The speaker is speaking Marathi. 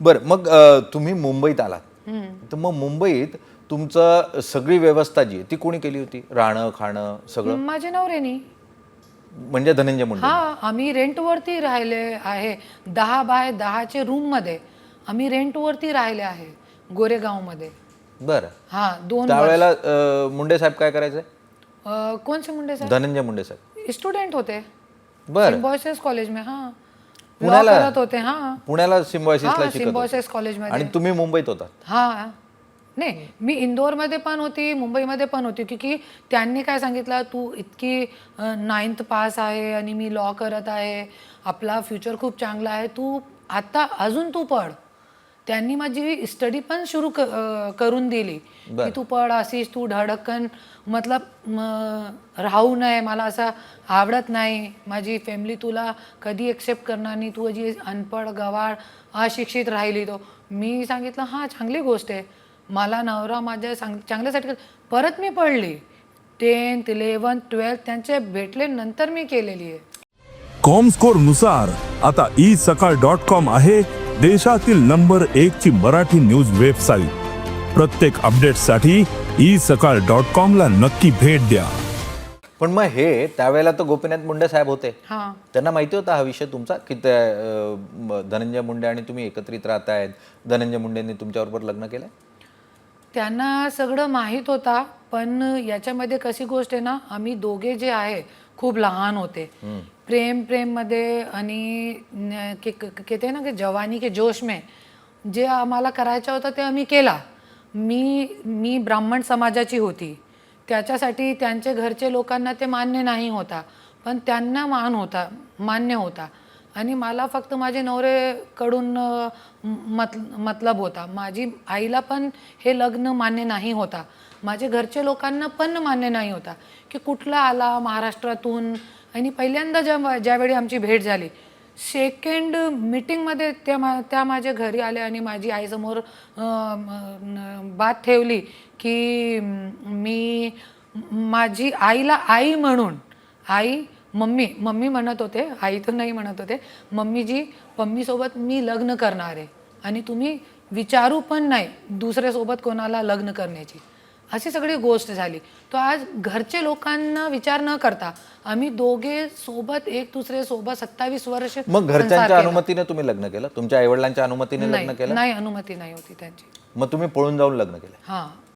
बरं, मग तुम्ही मुंबईत आलात, तर मग मुंबईत तुमचं सगळी व्यवस्था जी आहे ती कोणी केली होती? राहणं, खाणं सगळं? माझ्या नवऱ्यानी. म्हणजे धनंजय मुंडे? हा, आम्ही रेंटवरती राहिले आहे. 10 बाय 10चे रूममध्ये आम्ही रेंटवरती राहिले आहे गोरेगावमध्ये. बरं. हा, 2 वर्ष. त्यावेळेला मुंडे साहेब काय करायचे? कोणसे मुंडे साहेब? धनंजय मुंडे साहेब स्टूडेंट होते बरं. सिम्बॉयसिस कॉलेज में. हाँ, लॉ पुण्याला? करत होते. हाँ पुण्याला सिम्बॉयसिसला हाँ, शिकत होते. सिम्बॉयसिस कॉलेजमध्ये. आणि तुम्ही मुंबईत होता? हां. नाही, मी इंदोरमध्ये पण होती, मुंबईमध्ये पण होती. की त्यांनी काय सांगितलं, तू इतकी 9th पास आहे आणि मी लॉ करत आहे, आपला फ्युचर खूप चांगला आहे, तू आता अजून तू पढ. त्यांनी माझी स्टडी पण सुरू करून दिली की तू पढ, अशीच तू धडकन मतलब राहू नये, मला असं आवडत नाही, माझी फॅमिली तुला कधी एक्सेप्ट करणार नाही, तू जी अनपढ गवार अशिक्षित राहिली. तो मी सांगितलं हां, चांगली गोष्ट आहे, मला नवरा माझ्या चांगल्यासाठी. परत मी पडली 10th 11th 12th त्यांचे भेटले नंतर मी केलेली आहे. कॉमस्कोर नुसार आता isakal.com आहे देशातील नंबर 1 ची मराठी न्यूज वेबसाईट. प्रत्येक अपडेटसाठी isakal.com ला नक्की भेट द्या. पण मग हे त्यावेळेला तर गोपीनाथ मुंडे साहेब होते, हां, त्यांना माहिती होता हा विषय तुमचा की धनंजय मुंडे आणि तुम्ही एकत्रित राहतायत, धनंजय मुंडेंनी तुमच्याबरोबर लग्न केलंय? त्यांना सगळं माहीत होता. पण याच्यामध्ये कशी गोष्ट आहे ना, आम्ही दोघे जे आहे खूप लहान होते. प्रेम मध्ये आणि कहते ना की जवानी के जोश में जे आम्हाला करायचं होतं ते आम्ही केला. मी ब्राह्मण समाजाची होती, त्याच्यासाठी त्यांच्या घरचे लोकांना ते मान्य नाही होता, पण त्यांना मान्य होता. आणि मला फक्त माझे नवरेकडून मतलब होता. माझी आईला पण हे लग्न मान्य नाही होता, माझे घरचे लोकांना पण मान्य नाही होता की कुठला आला महाराष्ट्रातून. आणि पहिल्यांदा ज्यावेळी आमची भेट झाली, सेकंड मीटिंगमध्ये त्या माझ्या घरी आल्या आणि माझी आईसमोर बात ठेवली की मी माझी आईला आई म्हणून, मम्मी म्हणत होते, आई तर नाही म्हणत होते, मम्मीसोबत मी लग्न करणार आहे आणि तुम्ही विचारू पण नाही दुसऱ्यासोबत कोणाला लग्न करण्याची. अशी सगळी गोष्ट झाली. तो आज घरचे लोकांना विचार न करता आम्ही दोघे सोबत एक दुसऱ्यासोबत 27 वर्ष. मग घरच्यांच्या अनुमतीने तुम्ही लग्न केलं? तुमच्या आईवडिलांच्या अनुमतीने लग्न केलं? नाही, अनुमती नाही होती त्यांची. मग तुम्ही पळून जाऊन लग्न केलं? हां.